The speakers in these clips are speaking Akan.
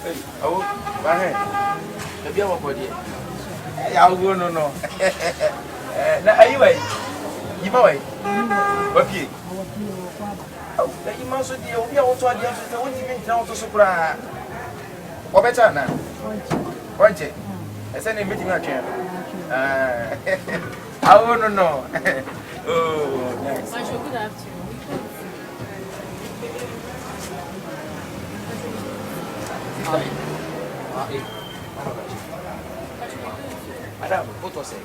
Hey, oh, my hand. The beer one for the. I'll go no. Now, are you away? You away? Okay. Oh, that you must be also a dear sister. What do you mean down to Supra? Or better now? Point it. I send a meeting again. I want to know. Oh, nice. I should good afternoon. Madam, what was it?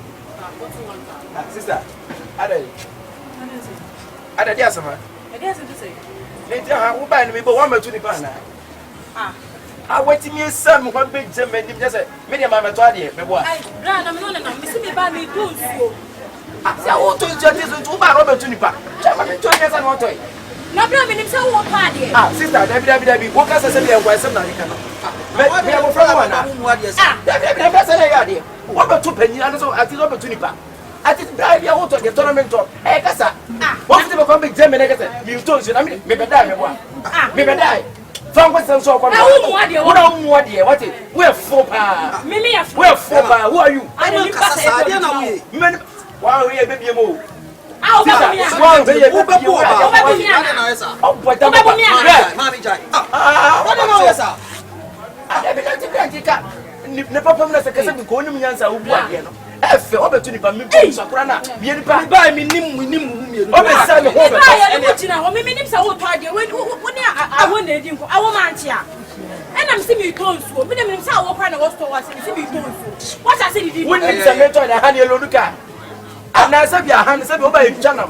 Sister, Ada, dear summer. I guess it is. Later, I will buy me, but 1 or 2 pounds. I wait to me a son, 1 big gem, and just a medium amateur. I'm not missing me by me, too. I want to judge this to buy Robert Tunipa. Chairman, 2 years and 1 toy. Not having himself one party. Sister, Debbie, what can I say? I was something. We have a friend. What about 2 pennies? I don't know. Robert Tunipa. I didn't die. I want to get tournament of Egasa. What's the come big German? You told you, I mean, maybe die. Maybe die. From what's the so called? What dear? What is? We're 4 pounds. We're 4 pounds. Who are you? I don't know. Wow, we are baby move. Wow, we are baby move. Oh, but I'm Mammy Jack. What never promised a cousin to call him answer who are here. I feel opportunity for me to Soprana. You buy me, Nim, or my son, or maybe it's a whole party. When I wanted him, I want Mantia. And I'm seeing you don't so. But I'm saying, what kind of store was it? See me don't so. What I said, you wouldn't mentor the honey Luca. And I said, your hands are over your channel.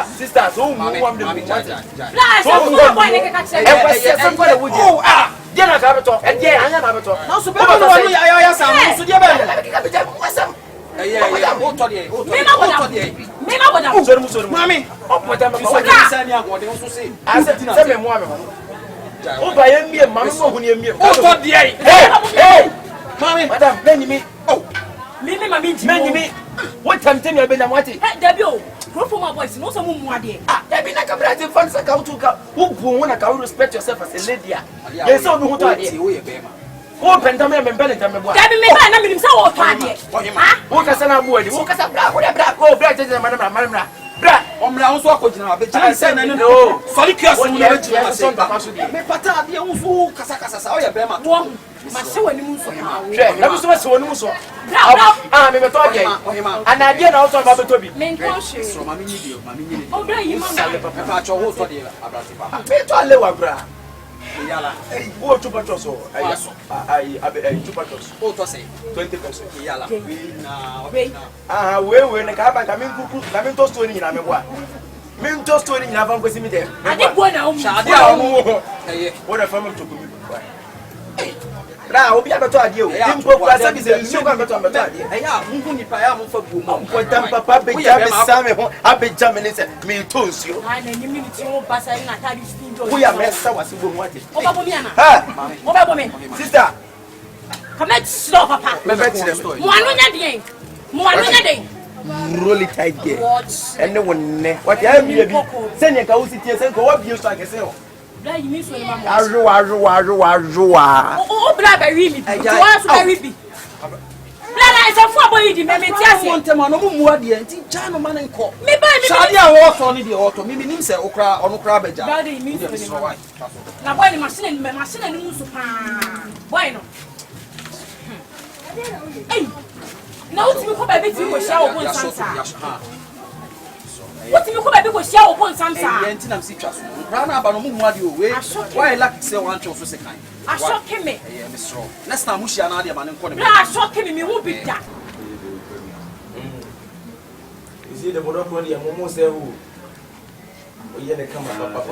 Sister, so want to be Jenna Capital, and yeah, I am Capital. Now, suppose I am some. Mammy, what am I saying? I said, tell me, oh, by me, Mamma, who near me. Oh, hey, Mammy, Madame, many me. Oh, me. What time tell me I've been watching? Debut, go for my voice, no some more day. There be like a brand of funds account to go. Who want to respect yourself as a lady? There's so no idea. Oh, Pentamem and Bentham. I mean, so party. What can I avoid? What can I black? Oh, black, Madame. Black, I'm now so now, but I said, no, Solicus, me pata, the old Casacasa, or your Bema. My so news. That was so news. I'm a toy, and I get out of Baba Toby. Men conscious from a mini. Oh, you must have a patch of water. I pay to a lower bra. Yala, oh, 2 patrols. I 2 patrols. Oh, to say 20%. Yala, we're in a car. I'm to story in Amewa. Minto story in Avan was in there. I didn't want to. What a family to me. Now, we have a told you. I'm going to tell you. I am for Papa, big Sammy, I've been jamming it. Me told you. I mean, we are messed up as you wanted. Over me, sister. Come let's stop, Papa. One really tight game. And no one, what I am send your cozy tears and go up you like a cell. Arua. Oh, blackberry. I saw 4 boys in Memetias. Want to more the anti China man and call. Maybe I walk on the auto. Maybe means a okra on Crabbe. Now, why the machine and Musu? Why no? Hey, now to come back to a shower one. What do you call a big shower upon some time? Rana Banomu, why like say 1 to 2 I shock him. Let's not mush another man and call him. I shock him, he won't be that. You see the Monopoly and Momo say who? We had come up.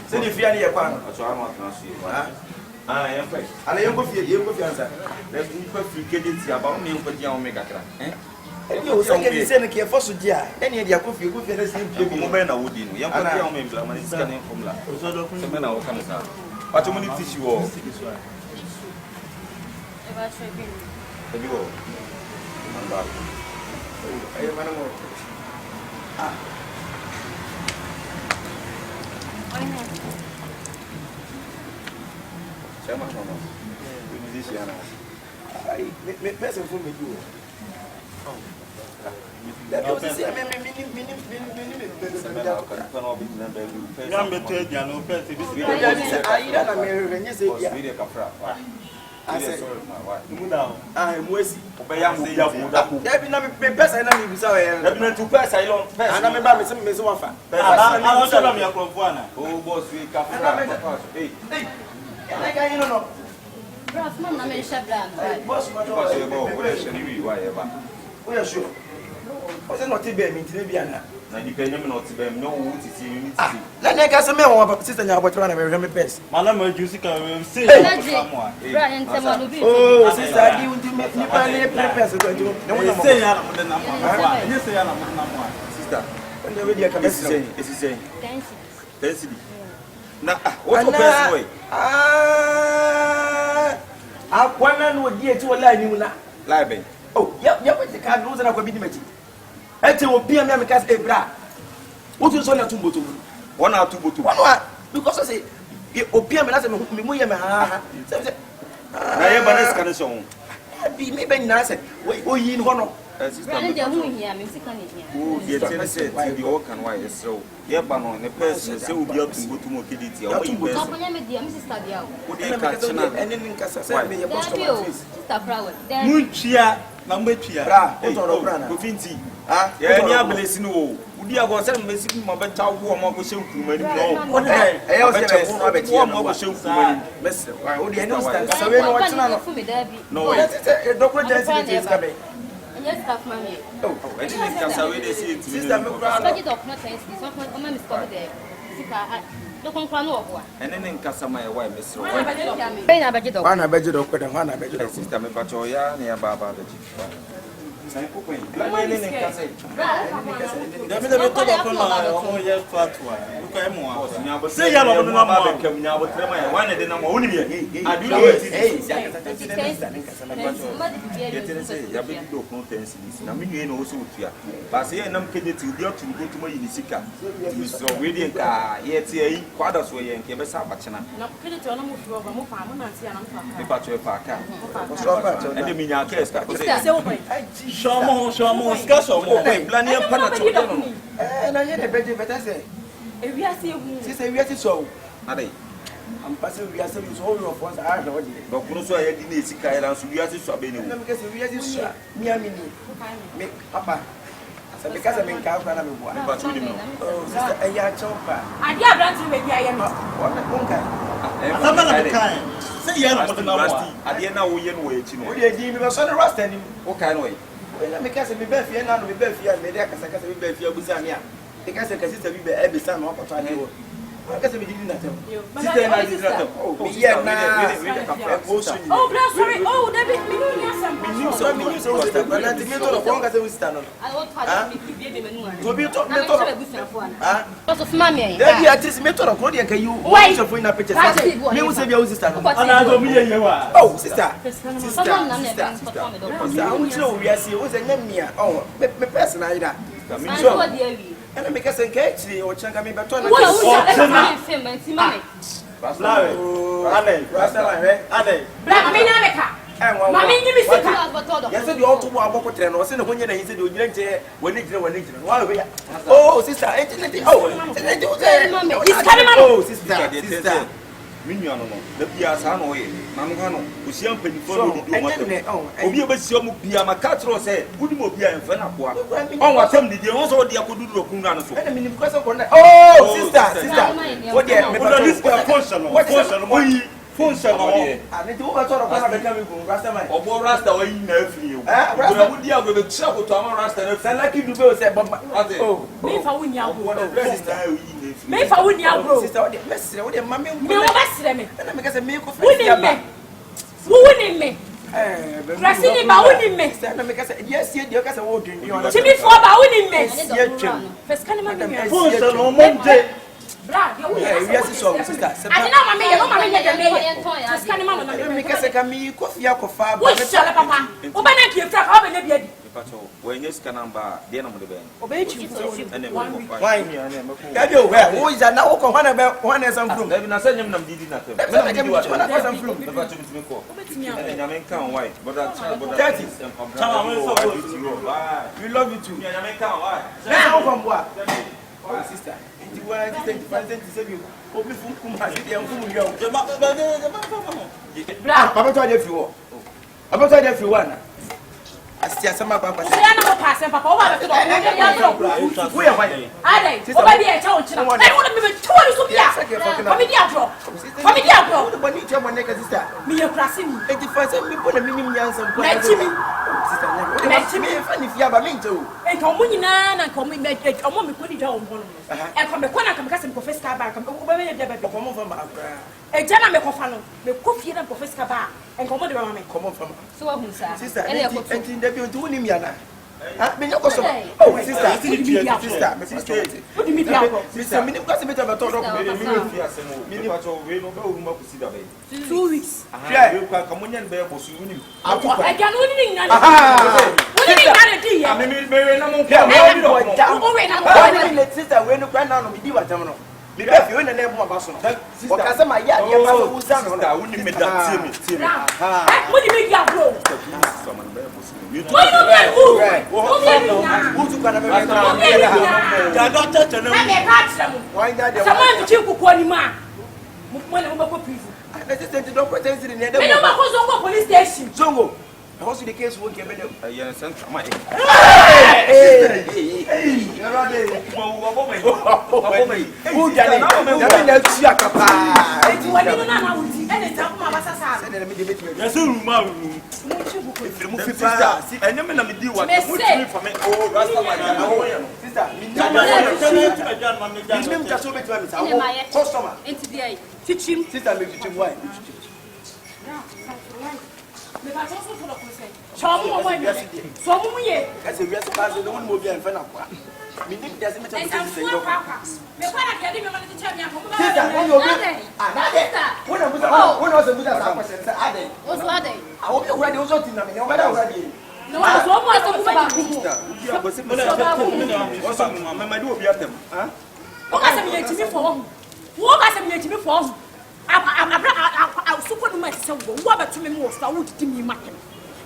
Send if you are near Pan, so I'm not see. I am fine. And I am going to answer. Let's get it about me for the Omega. You say send a care for Sudia. Any of your coffee, good for the same people. Men are wooden. Young men is coming from La. So men are coming out. But you need to teach you all. Chama mama. Musician. Ai, me pensa for me do. That was the same What's not to be me to be an now you can not to be no wood to see you. Let me get some more sister now, but trying to remember best. Madame, you see, I say, oh, sister, you will make me buy a purpose. No, say, sister, and the radio can say, is saying, thanks. Now, what the best way? I want to get to a line you lie. Oh, yep, the card knows that I could be the Ete obi am me ka say bra. What you so na tumbo to? One or two botu. One because I say obi am na say me mo ye me ha. Say na ye ba na sika ne so. Bi me ben na say o yi no no. Sister. Na dey hu hia me sika ne hia. Oh, ye tell say the all can why so. Ye ba no ne person say obi atumbo to mo kediti. O yi person. Onya me dia me sister dia. O dey ka china. Ene nin ka say me ye customer. Sister Flower. Munchia na mbetwia. Bra, o toro bra na. Ko finti. Ah, yeah, ni abelesi no. Udi ago se mbesi mo beta wo mo ko shew kuma ni no. Eh, o se be no abeti no. Mo ko shew kuma ni. Mese, o di no stand. So we no watch na no. No, it document is ka be. Yes, staff mami. Oh, I didn't think so we dey see it. Sister me kura. Budget of not sense. So o ma miss call there. Sika do kon kwa no obo. Ene ne nkasa ma ye why miss ro. Be na budget of. Wa na budget of kweda, wa na budget of. Sister me pacho ya na ya baba budget. Sai pouco aí. Lá nem casa aí. Deve todo com na o já fatua. O que é moa. Se já não na moa, que minha outra trema é. Vai de na moa, uni bia. A duro ei, já que tá tendo nem casa mais baixo. Eu tenho sei, já bem do com tem isso. Na minha não ouço tia. Passei não que de tu dia tu go tu mai inisika. Isso we dey ka, ye ti aí, quadra so ye nke be sa bachena. Na que de tu não mo fio ba mo fa mo na ti ya na mo fa. Me pacho e fa ka. E de minha que esta. Shomo, escasso, plania para children. Na ye de beje betase. E wi ase hu. Si se wi ase so. Ade. Am passe wi ase so all of us are the body. Do kuno so ye di na esika ela so wi ase so abe ni. Na me kase wi ase so. Mi amini. Me papa. Se me kase me nka kwa na me boa. Me pacho ni no. Oh, sister e ya chopa. Ade abranti me bia ye no. What nka. Asama na kan. Say ye no mo na mo. Ade na wo ye no wo echi no. O de di me so na rasta ni. O kan no ye. When I make us a befia, and we befia, and Media Casacas, we befia Busania. The Casacas, we be every son of a child. I guess we didn't know. Oh, yeah, oh, David, we knew some, but I think of long as we stand on. I want to be taught of Mammy. There are just method of body, and you wait for in a picture. You will say your sister. Oh, sister, we are seeing was a name. Oh, me personally. And I make us engage or changa me, but oh, sister, Miniano, the Piazano, Mamano, who see up in front of the Obi Besio Pia Macatro said, Good Mobia and Fanaqua. Oh, what time did you also the Akudu Kunano? Oh, sister, what is the function? What is function? I need to sort of becoming Rasta or Rasta or in nephew. I would deal with the trouble to our Rasta and like you to go, said, oh, if I win your me fa woni agro sister what mesre what mama me wo mesre me na me ka se me ko fa woni me Rasini ba woni me na me ka se yes ye de ka se wo dun yon timi fo ba woni me ye twem feskani ma me fo se no monte bra de wo yes so sister ati na mama ye de me feskani ma no me ka se ka mi ko fia ko fa ba me papa wo ba na ki fra ka ba na bia di when you scan number, then I'm the band. Obey you. And then why? Who is that now? One is some fruit. Maybe I said him, I'm did nothing. Let me get some fruit. And I can't white, but that's that is. We love you too. Now from what? Sister. You want to say you. Open food, come back. Papa told you if you want. Papa told you if you want. I see some papa. I know pass and papa over to the we are white. Are they? Over there, I want to be 2 What need your money, sister? Me, you're crossing me. 85 people, a minimum young son. Let me funny if you have a minto. And come in and come in, make it a moment put it down. And from the corner, come and profess car come over from a gentleman of the coffee and profess car and come on, come on from sister. And they will do him, Yana. Oh, sister, what do you mean? Sister, minute was a bit of a total of 2 weeks. I can only sister, when you grant down, we do what I'm because you in the name of us. Because my yard, who's done on that, wouldn't make that. What do you mean, I was in the case won't get better. Yes, and my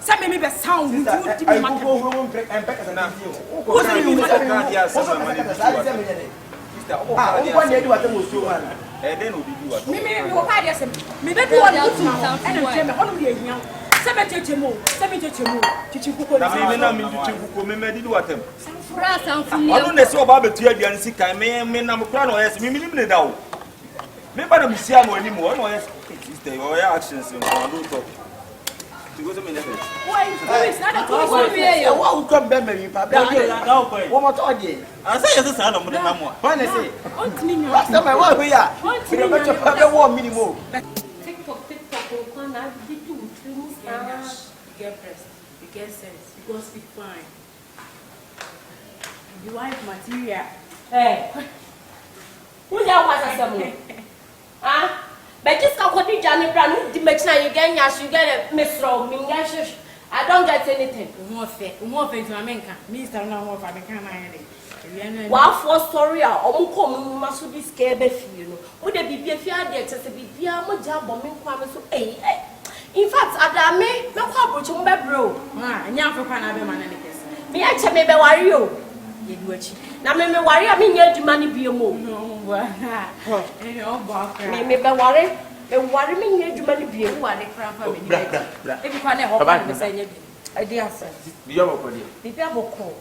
Some maybe sound you to me break and back as an appeal. What's the name of the one day do what was too one. And then we do what? Maybe one and I'm here. 70 more, 70 more. Teaching Kuko, maybe do what them. I don't know about the and sick. I may not crown as me now. Maybe I don't see anymore. No, sister, or actions and talk. Because I'm in the what come back, maybe, Papa? One more time. I say, as a son of the Mamma. When I say, last time I was here, we are much of 1 minimum. TikTok, get breast, you get sense, you go speak fine. You wife material. Hey, who now was a summer? Ah? But just how could you Johnny Brown? The next time you get a Miss Rowe, I don't get anything. More things to America. Mr. No more American. Wow, for story, or come must be scared of you. Would there be a fear there to be Piamo job bombing? In fact, I may not have a bro. And young for Canada man. Me, I tell me about you. You do it. Now, me worry, I mean, you money be a move. Me worry. And worry me, you money be a one. If you can't help me, say, I dare say, the other call.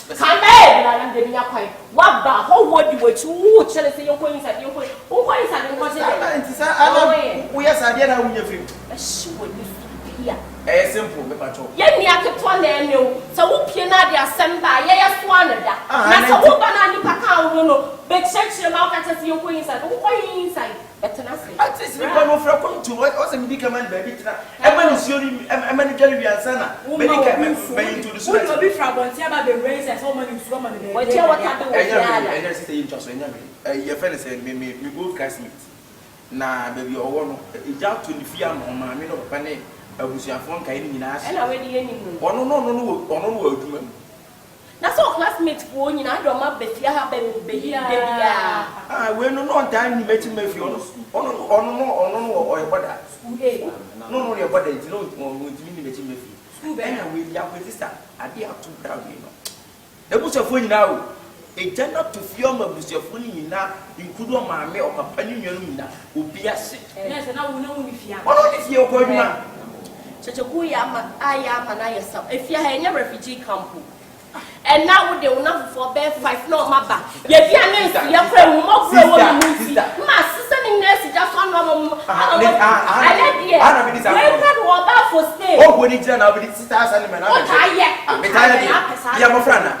Come back, I'm getting up. What the whole world you were too jealous of your coins at your point. Who is that? We are Sadiana with your film. A simple patrol. Yet, I kept one there, no. So, whoop you not the assembly, yes, one of that. That's a whoop and I big section of access your coins at who inside. Better nothing. I just remember from to what was a medicament, baby. I want to show you a manager, Sana. Medicament to the school. Will be from one about the race as so many from what you are doing. I just stay in Joshua. Your fellow said, we both cast meet. Nah, baby, or one. It's out to the fear on my middle penny. abusuafo nka ni nyina ase. Na we di yeni mu. Ono adwuma mu. Na so classmate fo nyina do ma befia ha be bia. We no ntan ni mechi mafi ono oyeboda. No oyeboda nti no ntimi ni mechi mafi. Ena we ya we sister ade ato bra we no. Abusuafo nyina o. Ejana to fio ma abusuafo nyina inkudo maame o papa ni nwanu nyina obi ase. Yes na wo na wo ni fia. Ono ni fie ko adwuma. Checheku ya ama na yesa. Efia ha enya refugee camp. And now with the one for bed 5 no maba. Ye bia na nsi ya fra wo mo fra wo mu nsi. Ma sister ni nurse just one no. I let here. We had wo ba for stay. Oh we ni jira na we di sister asa ni me na. Me tire. Ya mo fra na.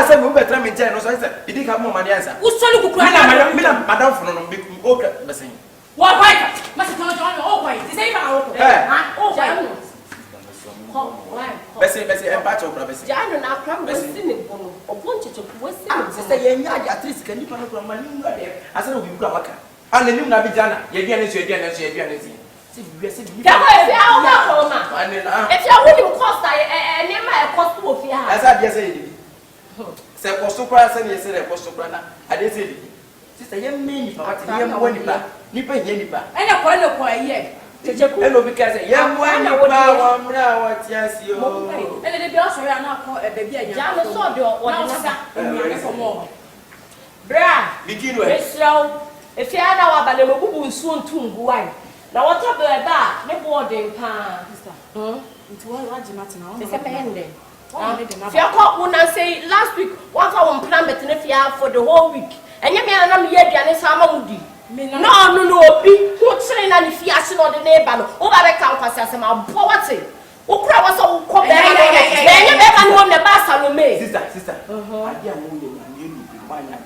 Say we better me jira no so say idi ka mo ma dey answer. Wo so ni kukura na. Me na madam fo no be o be say. Wo why? Ma se tono tono o why? Ti say ba o ko. Ha? O why? Besi empacho bra besi. Jano na kram besi ni bono. Obon checheku wesi. Sister ye nya at least kan nipa no kura mani ngwa de. Asa no bi kura maka. Ana nim na bi jana. Ye bia ne so ye bia ne so ye bia ne si. Si bi si bi. Ya ko e awo ba ko ma. Ani na. E fia woni mo cost ne ma e cost wo fia. Asa bia say ye. Se cost kura se ne se le cost kura na. Ade se bi. Sister ye me ni papa ti ye mo nipa. Nipa ye nipa. Ene ko ye. Checheku eno bi ka say ye mo nipa wa mra wa ti asi o. Ene de bi o so ya na ko e baby anya. Jano so de o de na emi ko mo. Bra, Bikinu e. Esraw, efia na wa ba le mobubu nsu ntungu wan. Na water be ba ne boarding pa. Sister. Nti wa jima tina o. Se pe ende. Fia ko una say last week what I want plan met ne fia for the whole week. Enye me na me ye aduane sa ma mudi. No obi who train na ni fia se no de neighbor no. O ba be kan kwase asem abo wate. O kura wa so ko be na enye be ba no ne ba Salome. Sister. Ade amu ye na ni ni manya.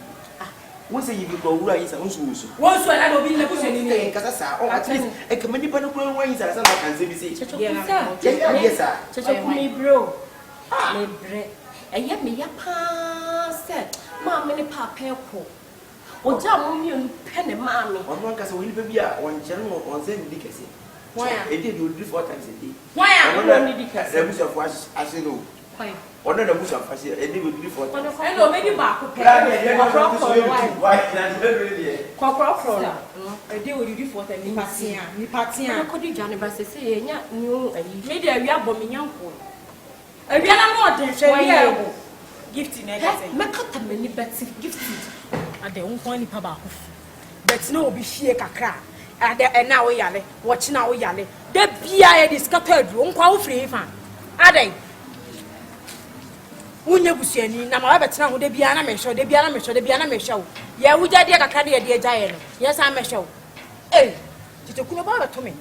Wọ́n say you go wura yi sa wonso. Wọ́n so na obi na kuso ni ni. Kasa sa o at least e ka mani pa no kura wan yi sa na kan se bi say. Yes sir. Checheku mi bro. Me bre. Eye me ya pa se. Ma me ni papa ko. Oja mo mi onu pe ne ma me. Wọ́n wan kasa woni pe bi a won chere no on say ni kase. Why? E dey do 4 times a day. Why am I need kase? E busa fo ase no. Why? Ono na busa fo ase e dey do 4 times. E no me di ba ko pe. Why na dey do dey. Kokro na. E dey we do 4 times ni patia. Ko di jane ba se ye nya new ayi. Me dey wi abo me nyanko. E wi na no de hwe wi abo. Gift na ga say. Me kata me ni beti gift. Ade won ni pa ba ko. Bet na obi hie kakra. Ade na wo yale, wo chi na wo yale. Da bia ye discover aduro nkwa wo free fa. Ade. Wunye busuani na ma betena ho da bia na me hwe, da bia na me hwe, da bia na me hwe. Ye wugya de kakra de ye de agya ye no. Ye sa me hwe. Eh, titeku no ba beto me.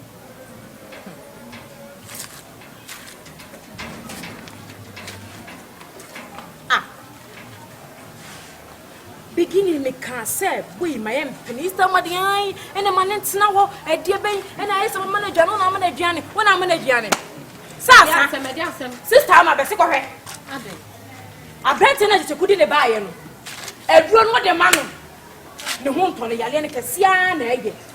Beginning me can say, we my minister Madian, and a man in Snow, a dear bay, and I saw manager, no, I'm a Gianni, when I'm a Gianni. Sister, I'm a basic of her. I bet you couldn't buy him. A drone with the man. The home to the Yalian Cassian,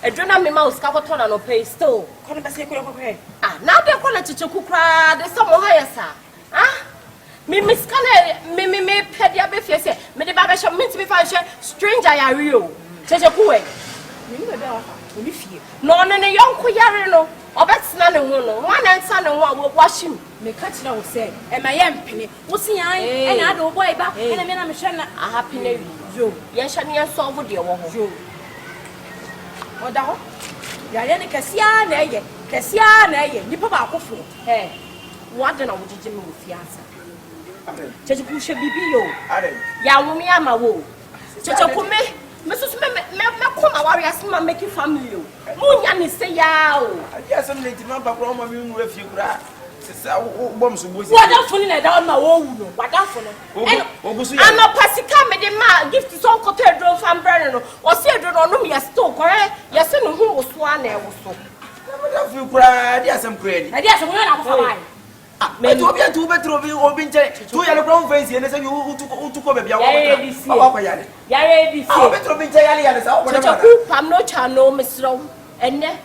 a drone me mouse, Capoton, and pay still. Couldn't be secret of her. Ah, now they're calling to Chukukra, there's some higher, sir. Ah? Me miskale me pedia be fie se me de baba show me to be fa stranger ya rio checheku e me ni be wa oni fie no ne yonko yare no obetsena ne ho no wan ansa ne ho wa him me ka kira wo se e ma ye mpene wo si yan e na ado boy ba e na me na me hwe na happy na wi yo ye hwe ne solve de wo ho yo oda ho yare ne kasia na eye nipa ba akofo he wade na wo jije me wo fie asa checheku hwe bibi yo ya wo me ama wo checheku me so me koma wari asema make family yo munya ni se ya o ade asem le tima ba kro ma me nwu afie kura sisa wo bom so bosi wada fo ni na da ma wo wu no wada fo no ogusu ya ama pasika me de ma gift so koto edro fam brand no o se edro no no me ya store kore ya se no hu wo so ana e wo so na me da afie kura ade asem kura ni ade asem wo na ko fa bai me to obi atu betro obi nche to ya le brown face ye ne se utu ko bebia wa kwa yale yare di se ah betro bi nche yale sa wo na checheku pam no cha no mesro enne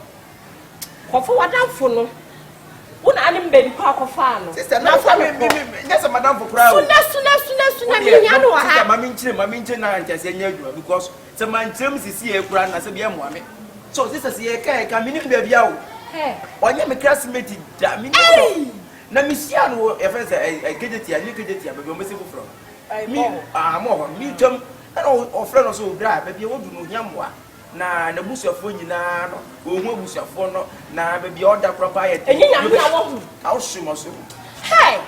kofo wadamfo no Una anim baby kwa fano. Sister, na for me. Yes, madam for crowd. Suna me nya no ha. Mami nche na nche nya adwuma because se man chem sisi e kura na se bia mo ame. So sister se e ka mini baby a wo. Hey. Onye me classmate da mini. Na me sia no e fe se e kejeti a ni kejeti a baby o mesi fufro. Mi mo mi twam na o friend no so bra baby o du no hia moa. Na busuafo nyina no ohu busuafo no na baby order proper yet enyi nya na wo hu how shimo so hey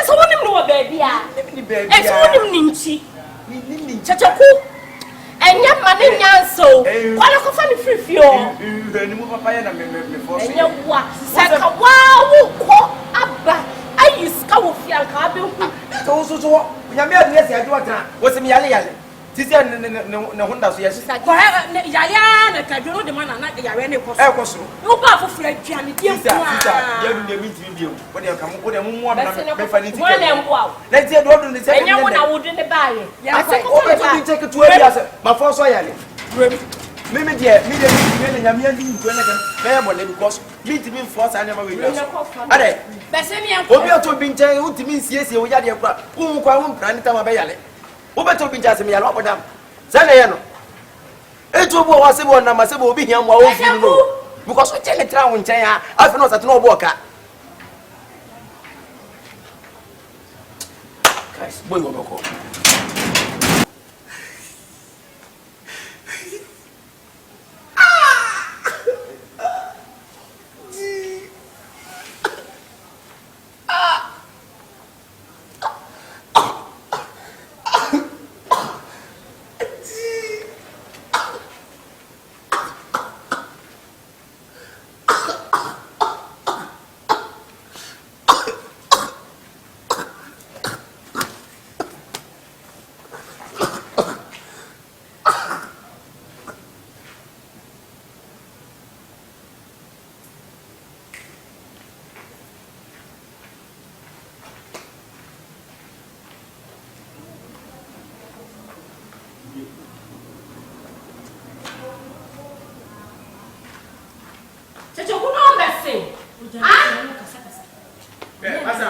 so wonim no baby a ni baby so wonim ni nchi ni chachaku enya ma ne nyanso kwala ko fa ni frifio ni mu papa ya na me force enya wa saka wa wo ko aba ayi ska wo fi anka abe hu so nya me adie se adwo tan wo se me yale Tisi ne honda so yes. Ko ya na kadwo de mana na yawe ne koso. E koso. Wo ba fofura aduane die Tisa ya du de minti bio. Wo de ka mo de mo mo na me fa ni tike. Wo le mbo. Na tie do de se. Enya wo na wo de ne baaye. Ase ko be to bi take to area se. Ma fo so yale. Me de me nya me andi ntu na kan. Na ya mo le because me ti me force anya ma we do. Ade. Be se me enko. Obi to bi nche wo ti me siesie wo yade kura. Wo kwa wo mpran ta ma be yale. Ubeto bi jase me yalo abodam zane ye no etu bo wa se bo na ma se bo obi hia mo ofi no because o chele tra wo nchen ya afi no sate no obo ka guys boy wo boko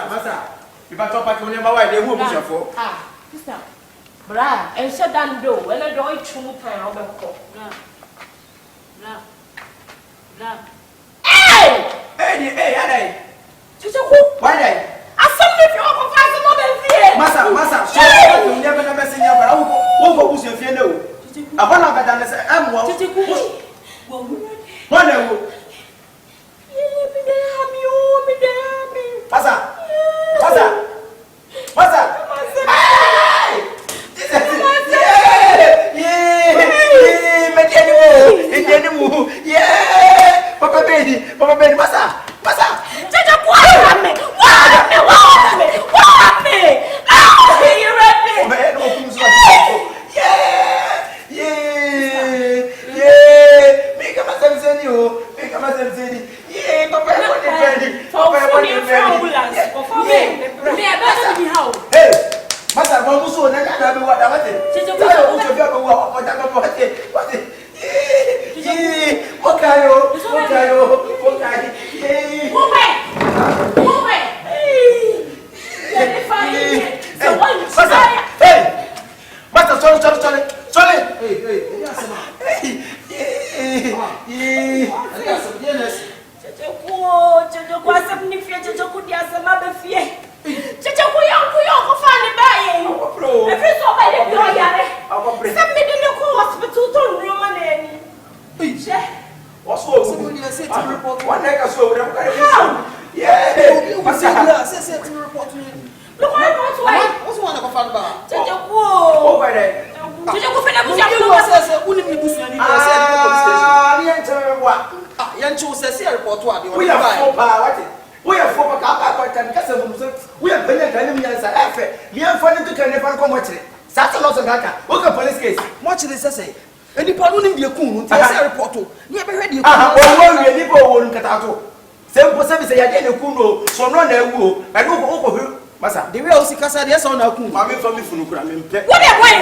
Masa. Iba to pa ke oni ma wa de hu obusuafo. Sister. Bra, en se dan do, we na do itwu pan obekọ. Bra. Hey, adai. Chicheku. Why dai? Asem me fi o ko fa se mo be fie. Masa. So ko ni be na be se nya bra wo ko busu fie na o. Abana be dan se amwa. Chicheku. Wo na wo. Masa. Hey! Medianimu. Yeah! Papa baby, masa. Chacha kwa me. Ah, you ready? Man, no kumzo. Yeah. Make a masemseni o. Yeah, papa ko defend. Hey, masa mo muso na ka be wa da mate. Chicho ko so bia be wa o da ko mate. Okayo. Masa sorry. Hey, asema. Chacha kwa sababu ni fie chacha kudia sema be fie. Chacha kuyo ko fa ni baye. Bro. E fi so ba de bio yare. Sabe me de ko hospital to Roma na ni. Che. Oso. So when you say to report one nigga so we don't carry. Yeah. Masa. Say to report to me. Look why. What's one of fan ba? Chacha ko. Over there. Chacha ko fe na buja You ko. say unim ni busu ni say police station. Ni enter wa. Yanchu say report to ade. We are for pa what? We are for ka time kasa mu so. We are penya kan mi yansa efe. Mi anfa ni to kan ne fa ko mo kire. Sasa no so kaka. O ka police case. Mo kire say enipa no nim de kun no say report to. Ni e be hwe de kun. O wo wi ni bo wo nkata to. Sempo se bi se ya de ne kun no. So no na ewu o. E no ko ko masa. The way o si kasa de say na kun. Ma me fa mi funu kura me mpe. What the boy?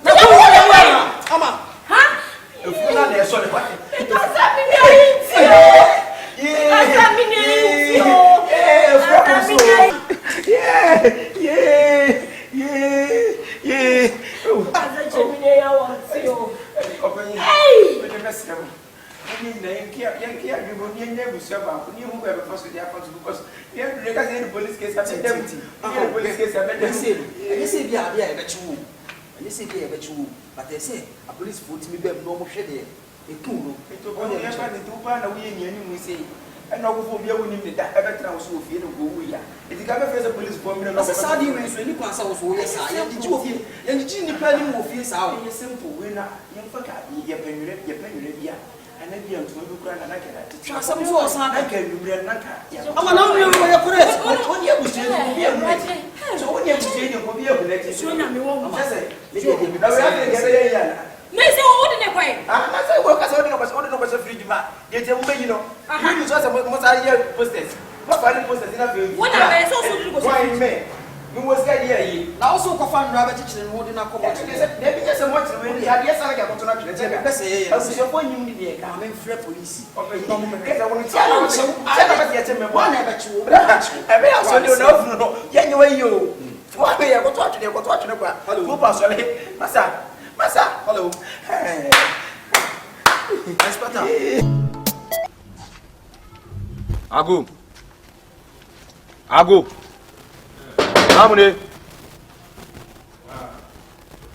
Na ko de way. Ama. Ha? Efuna na eso le kwate. Kasa mi ni ayi. Yeah. Kasa mi ni best level. The police case. But they say a police put me back no shade. It too. It took only a say. And now we will be winning that ever trans who feel who we are. If you come as a police formula, as a sardine, when you pass out, yes, I am the two of you. And the genie planning will feel out. You're simple winner. Young fucker, you're penny, and then you're to look around and I can. Some more, I can do Naka. I'm alone with your press. What you was saying, so when you're saying you'll be able to let you soon. I'm say, no, it's all in a way. I say, work as only was a free demand. Yet, you know, you just a most ideal posters. What final posters in a field? What I saw, why me? You was here. Now, so confirm rabbit and holding up. Maybe just a much when you have yes, I got to not say, I was your point. You need a coming free police. I want to tell you, I never get him one ever two. I may also know, anyway, you. What way I go to the watching about? Hello, Massa. Hello. Ago. How many?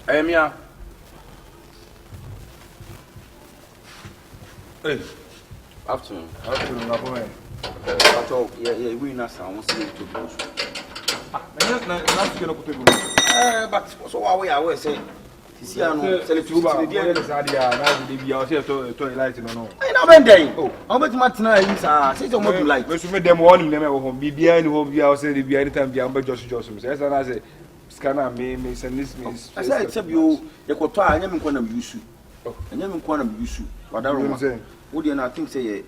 I am here. Hey. Afternoon, my boy. Yeah, we not sound to close. But so are we always saying. See, I know. I know when they. Oh, how much Martina is? Say to what you like. We should make them warning them home. Be behind home. Be outside. Be anytime. Be amber. Joshua. Yes, and I say, scanner me send this me. I say except you. You could try. I am going to use you. I am going to use you. What I don't say. Would you not think say?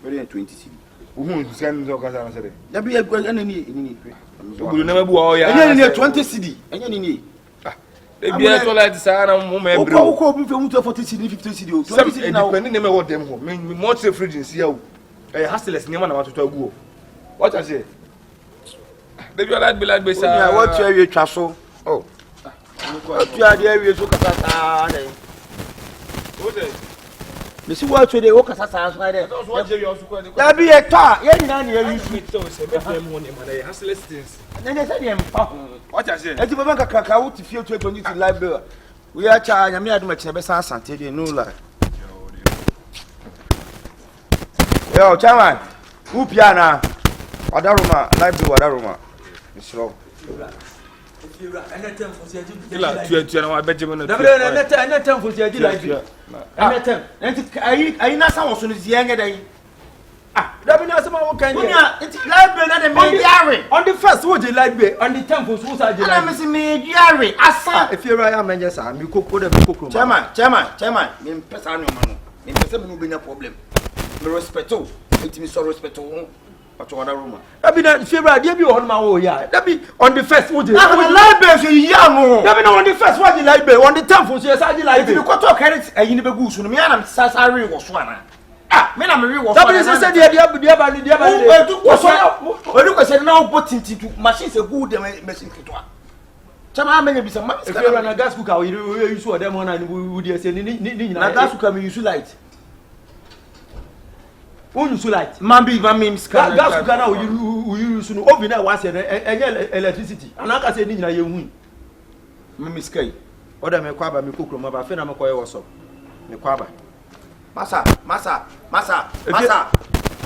Very 20 city. Who send the Okazana say? There be a good enemy. You never go. I need 20 city. And you need. Ebi e to like say na mo me bre o ko bi fe mu 40 cedi 50 cedi o 20 cedi na depend na me wo dem ho me mo say fridge nsia o eh hustlers nyama na watoto agu o what I say baby like be like be say what you we twa so oh tu ade awie so kasa ta na o dey me si what you dey o kasa sa so dey so what you so ko dey da bi e ta ye nyina na ye use me to say me dem ho ne ma dey hustlers things na dey say dem pa what I say eti baba kaka wo ti fie to to library we are cha nyame aduma kine be san sante dey no lie yo chairman who piana wadaruma library wadaruma misro anytime for say tu na wa beje mo na anytime for say library anytime enti na san wo so no zie ngedai That means some of kind. It's library na the mediary. On the first wo je library, on the 10th wo sa je library. I am mediary. Asa if you right am just am mi kokko dem kokko. Chairman, me pesa no ma no. Me pesa me no be na problem. Me respect o. It me so respect o. But other room. That be na favorite dey be on ma wo ya. That be on the first wo je. Library so ya no. That be on the first wo je library, on the 10th wo sa je library. If you go talk carry ayin be gu so no me am sasare wo so ana. Me na me we wo. That be say dia ba ni. O do ko say na o tinti to machine say good machine kitwa. Chama amenye bisa ma. If you na gas cooker you use o dem na we dey say ni na gas cooker me use light. Who use light? Man me scan. Gas cooker na we use no oven na wa say enye electricity. Ana ka say ni nyina ye hu. Me sky. O da me kwa ba me kokro ma ba fe na me koye wo so. Me kwa ba. Massa.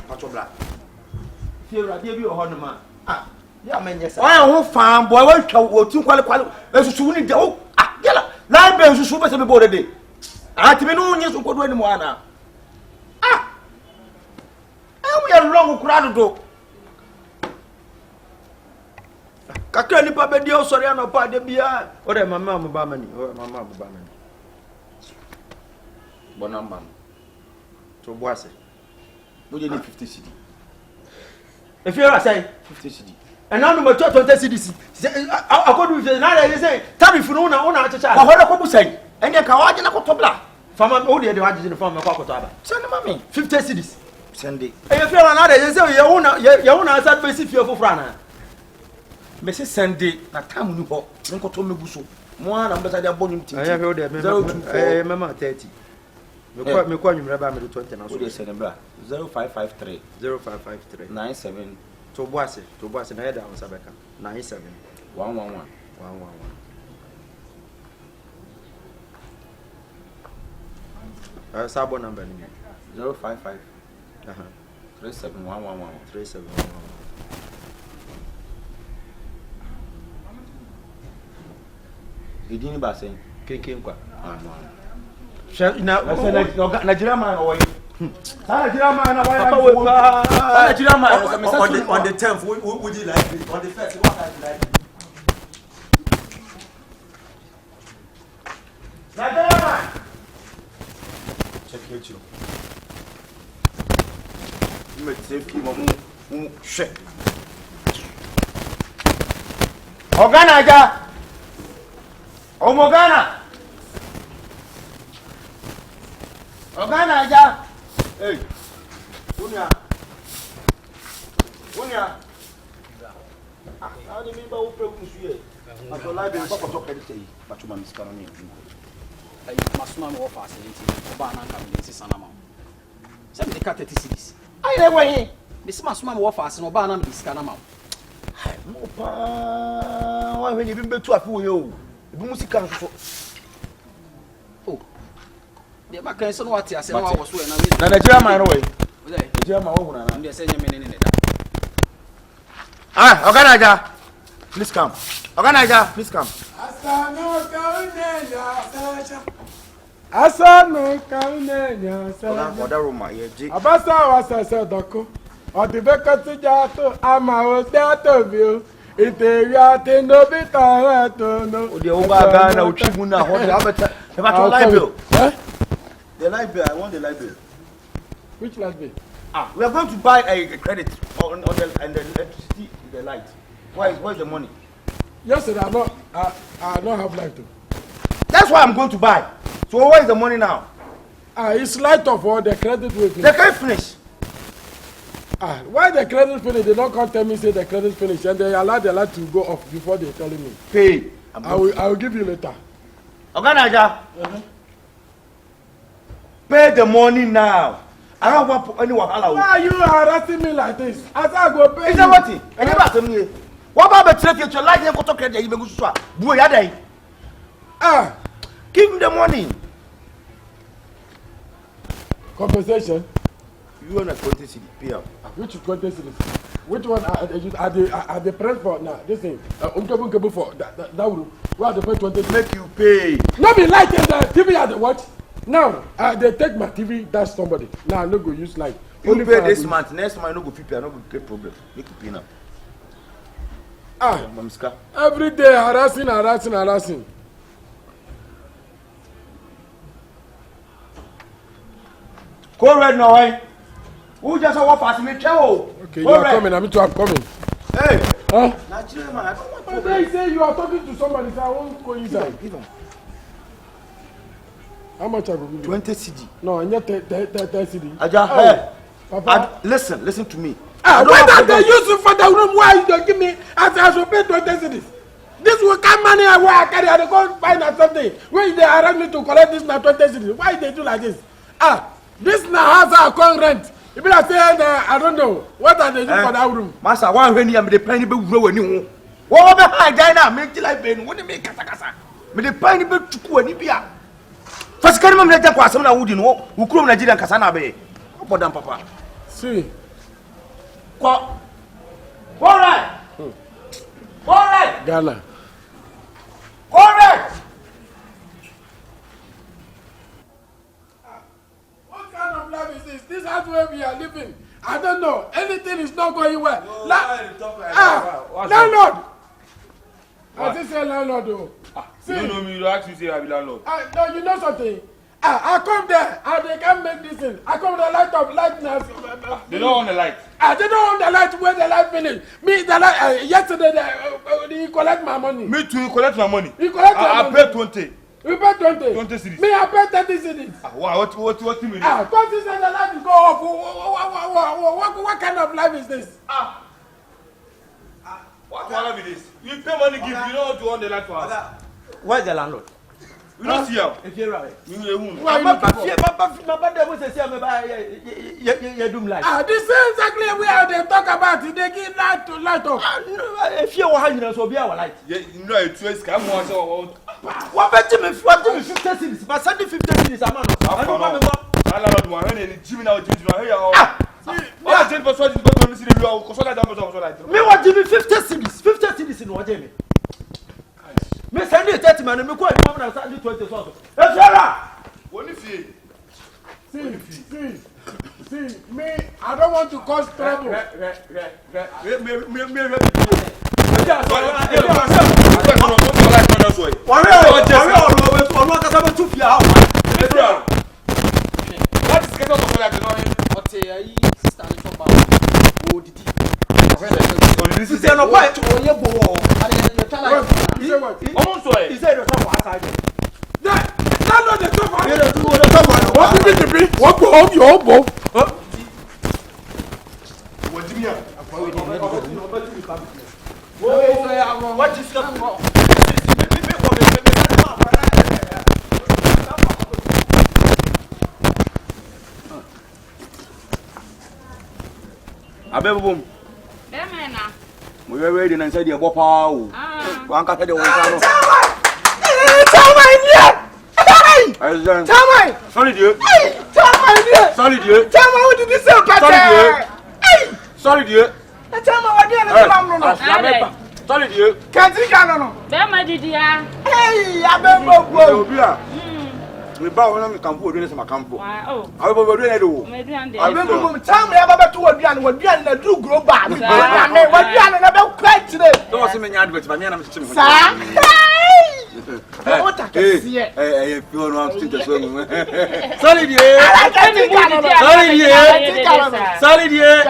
Patobla. Fiora, dey be o ma. Ya menye sa. Why ho fan boy, we twa o tin kwale. Esusu ni de o. Yala. Na be esusu be se be bode de. Ati me no nyi so kodo ani mo ana. We are wrong kura do. Kakra ni pa be de o sori ana pa de bia. O de mama mo ba mani. Bonamba. So boise. No dey 50 cedi. If you are saying 50 cedi. And now no 20 cedi. Akodu say na dey say tariff no na achacha. Ko hoda ko bu say. Enya ka waje na ko tobla. Fama o dey waje ni fama ko akoto aba. Send mama 50 cedis. Send it. E you feel na dey say ye una asat be si fie fofra na. Me say send it na time ni ho. Nko to meguso. One number I have bonum to. I have heard that. Mama 30. Me kwa nyumra ba me 20 na so. Dey say number 0553 0553 97 to boase na head down Sabeka 97 111 Sabo number ni 055 37111 371 Idini ba sen keke nkwa na Nigeria man owo Nigeria man on the 10th would you like it on the 1st what I like Nigeria man check it you me take him shit Oganaja Omogana Oganaja Hey Unia how do you mean by open here I go library papa talk anything but you man scan me ay masuma no facility oba na kan dey sisana ma se me ka 30 cities ai le wen me se masuma no facility oba na me scan ma mo pa wa hwe ni bi betu afi wo yo ebi musika nso oh de ba kan so no wati ase na wa wo so na Nigeria man no way Nigeria man wo huna na me se nyeme ne da Oganaja please come Oganaja please come Asano kaunenya saja. Oda Roma yeji. Abasa wasasa doko. Odibeka tujato ama odato bio. Iteria tendo bita to no. Odi oba Ghana uchimu na ho da beta. E ba to library. The library, I want the library. Which library? We are going to buy a credit on the electricity, the light. Where's the money? Yesterday I don't have light too. That's why I'm going to buy. So where is the money now? It's light off or the credit will finish. They can't finish. Why the credit finish? They don't come tell me say the credit finish and they allow the light to go off before they telling me. Pay. I will give you later. Oganaja. Pay the money now. I don't want anyone allow. Why are you harassing me like this? As I go pay. Is that what it? I never tell me. What about the trade your light? You go to credit. You go to swap. Boy, ya day. Give him the money. Compensation. You want a 20 cedi pay out. Which 20 cities? Which one are the press for now? This thing. Unkable for that room. Where are the pay 20 cities? Make you pay. No be light in the TV at the watch. Now they take my TV. That's somebody. Now I no go use light. Only pay this month. Next month I no go fit pay. I no go get problem. Make you pay now. Mamska. Every day harassing. Go red now, eh? Who just want fast me travel? Okay, you are coming. I'm coming. Hey. Huh? Nigeria man, I don't want But they say you are talking to somebody, so I won't go inside. Give him. How much I will give you? 20 cedi. No, I need 30 cedi. Aja, hey. Papa. Listen to me. Why don't they use it for the room? Why you don't give me as you pay 20 cedis? This will come money where I carry. I go find out something. When they arrange me to collect this na 20 cedis, why they do like this? This na house I can't rent. If I say I don't know what are they doing for that room. Master, one when you am the penny be grow any. What be high China make like ben. What dey make kasa. Me the penny be chuku ani bia. First carry me let kwa asem na wudi no. Wo krom Nigeria kasa na be. Obodan papa. See. All right. Ghana. All right. What kind of life is this? This is where we are living. I don't know. Anything is not going well. Landlord. I just say landlord. You don't know me, you ask me say I be landlord. No, you know something. I come there and they can't make this thing. I come with the light of lightness. They don't want the light. They don't want the light where the light finish. Me, the light, yesterday, he collect my money. Me too, you collect my money. He collect my money. I pay 20. You pay 20? 20 cedis. Me, I pay 30 cedis. Wow, what do you mean? 20 cedis, the light go off. What kind of life is this? What life is this? You pay money, give, you don't want to on the light for us. Where's the landlord? We don't see him. If you're right. You will. Why you looking for? You do like. This is exactly what they talk about. They give light to light up. If you want to so be our light. You know, it's a scam. What about me? 50 cities? But 50 cities a man. I don't remember. I don't know. Jimmy now, Jimmy now. I didn't persuade you to see the law. Me want to be 50 cities. 50 cities in what Jamie. Me send you 30 man. Me call you mama and send you 20 so. Hey, Sarah. What if you? See, me, I don't want to cause trouble. Abebum. We were ready and said, "You're Bopa." One cut the one. Sorry, dear. Sorry, dear. What did you say? Sorry, dear. Sorry, dear. Can't you get on? Hey, I remember. We bow on the campo, doing some campo. I will do it. I remember time we have about 2 or 3 and we do grow back. What you are about quite today? Don't see many adverts, but I'm still. What I can see it. Hey, if you want to the song. Sorry, dear. Sorry, dear.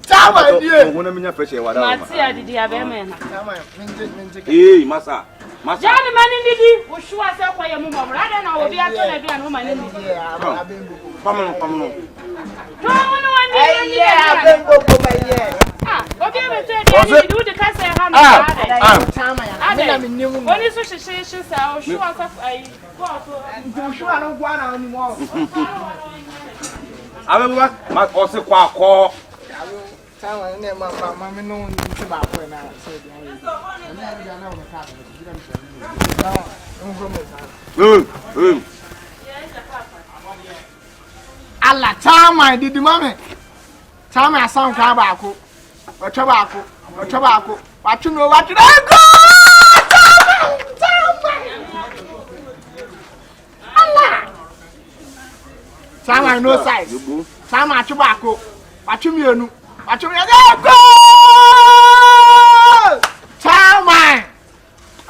Tama dear. When I'm in a fresh air, what Matia did you have a man? Hey, Massa. Johnny Manning did you? Who show us up for your mum? I don't know. We are going to be a woman in the year. Come on. Yeah, I've been over my year. Okay, we do the castle. I'm in new. What is such a station? I'll show us up. I don't want anymore. I will work my also call. Time name mamma no about when I said Allah time I did the mommy. Time I sound tobacco. Or tobacco. What you know what you go? Allah. Time I no size. Time I tobacco. What you mean? What you go? Time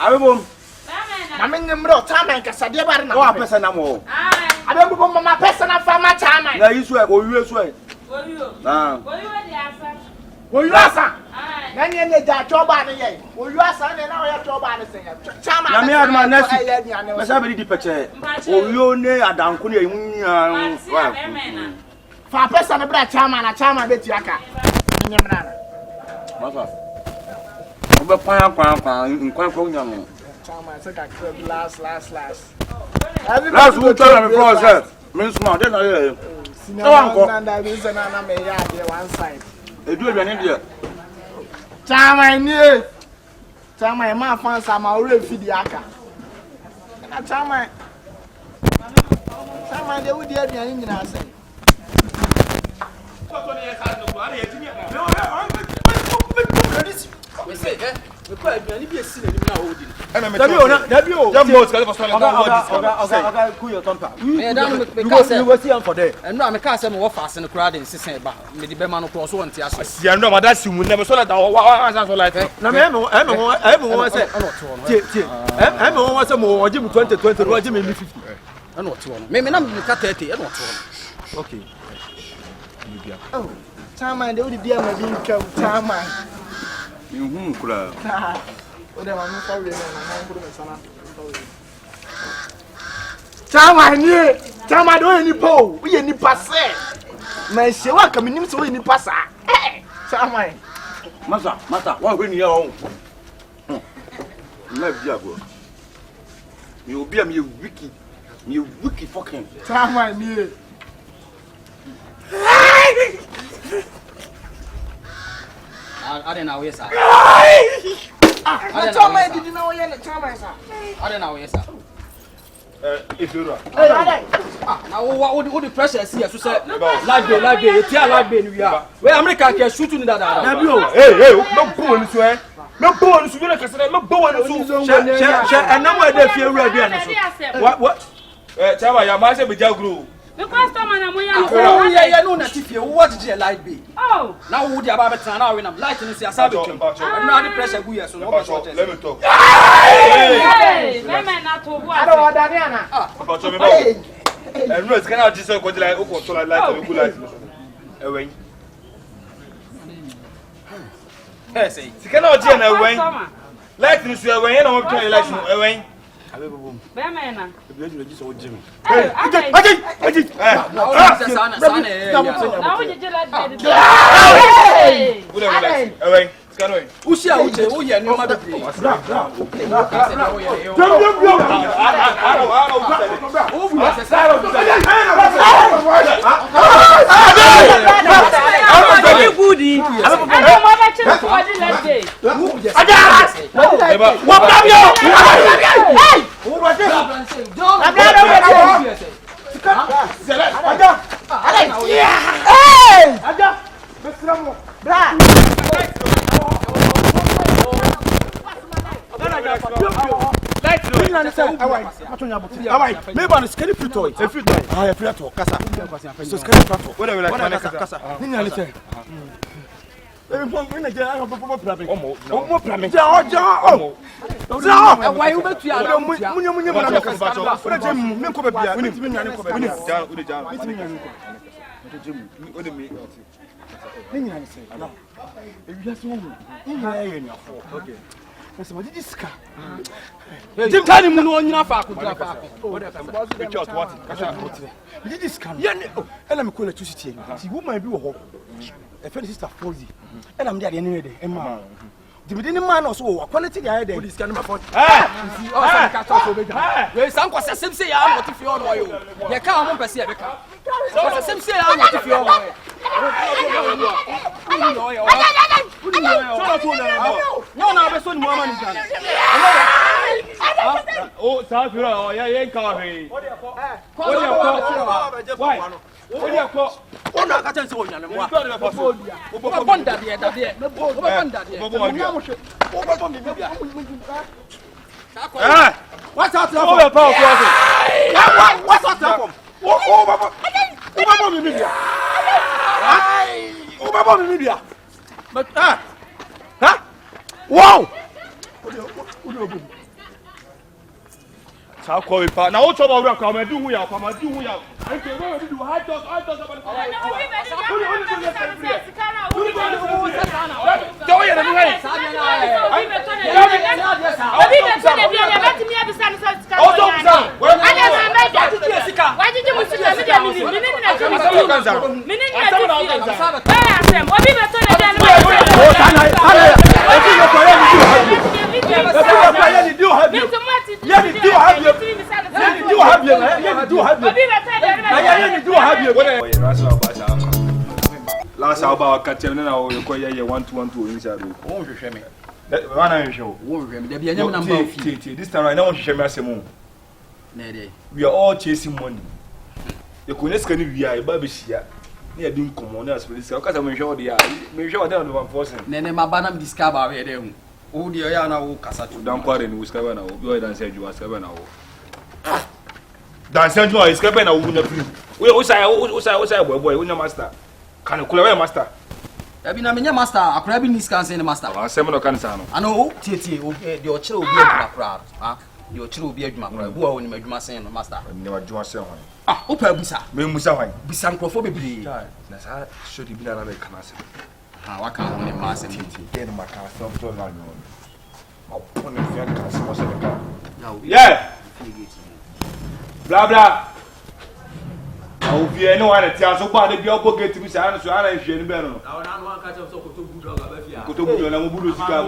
I will. I'm in the middle of time and Cassadia. No, person no more. I don't go my personal farmer time. Now you swear, or you swear. Will you answer? Then you need that job on the day. Will you answer? And now I have job on the thing. I may have my nephew. Let's have a departure. Oh, you know, I don't know. For a person about chairman, a chairman bet Yaka. Last. Last who tell me before said, Miss Smart, then I hear you. No one may have one side. They do it in India. Chairman, yeah. Chairman, my fans are already feed the Aka. Chairman, they would hear me in your say. We quite be a sinner now. You will see him for there. And no, I'm a castle of fast in the crowd in Sisson, but maybe Bemano cross one to us. Yeah, no, that's you will never saw that. Everyone wants some more. Jim 2020, Jim 50. I know what maybe I'm the cat 30. I don't want. Okay. Oh, Chairman, they would be a being killed. Chairman. You crowd. Chairman, yeah. Chairman, don't any pole. We any pass. My she welcome him to any pass. Hey, Chairman. Massa, what when you Left Diabo. You'll be a me wiki. You wiki fucking. Time me. I don't know, yes, sir. I told me did you know you're the time, sir? I don't know, yes, sir. If you're right. Now, what would the pressure see? As you said, like the tear like being we are. Where America can shoot in that. Hey, no bonus, eh? No bonus, you don't consider no bonus. And now where they feel ready. What? Chava, your master be Jagru. Because someone I'm yeah, no, not if you what did you like be? Oh, now would you have a turn out when I'm lighting and see a sabbath? I'm not the pressure we are so let me talk. Hey, man, not to what? I don't want that. About me. And Rose cannot just say what like Oko like to good life. Away. Hey, say, you cannot get away. Like to see away, and I want to election away. Bemena. Jimmy. The beginning man also quality guy there. This can afford. See us and catch us over there. We some kwase sem say ya what if you on oil. Ye ka mo pese e be ka. So sem say ya what if you on oil. No na be so ni mo ma ni jan. Oh, sa fira oh ya nka he. Why? Ona ka chance o nyane mo. O bonda de da de. O bonda de. What's out there? Oh, power What's out there? Oh, Baba. Oh, Baba mi media. Oh, Baba mi media. But huh? Wow. Sao call it pa. Na o choba ura kwa ma do hu ya, kwa ma do hu ya. Okay, we do high toss about it. Don't you know way? Why did you last about catching now you call ye 1-2-1-2 inside. Oh, you shame me. That one I show. This time I don't want to share my semo. We are all chasing money. The coolest can be a baby here. Near doing common as for because I'm sure they are. Make sure they're one person. Nene mabanam discover where they oh dear yana o kasatu. Don't pardon who's coming now. Go ahead and say you are coming now. Dan Sanjo is coming now. We also boy, we no master. Can you call away master? Ebi na menya master, akora bi nis kan say master. Wa sem no kan sa no. Ano tie de o kire obi adwuma kra. Ah, de o kire obi adwuma kra. Bu a woni madwuma sen no master. Ni adwuma sen ho. Ah, o pa busa. Me musa hwan. Bisa nkrofo bebre. Na sa shodi bi na be kana se. Ha, wa kan woni ma se tie. Get my car stop to la no. I'll put the fan car so se the car. Yeah. Blah blah. Obi any one at Tiaso Body be all get to be silent so I share the banner. Kotobudo na Mobudo Sika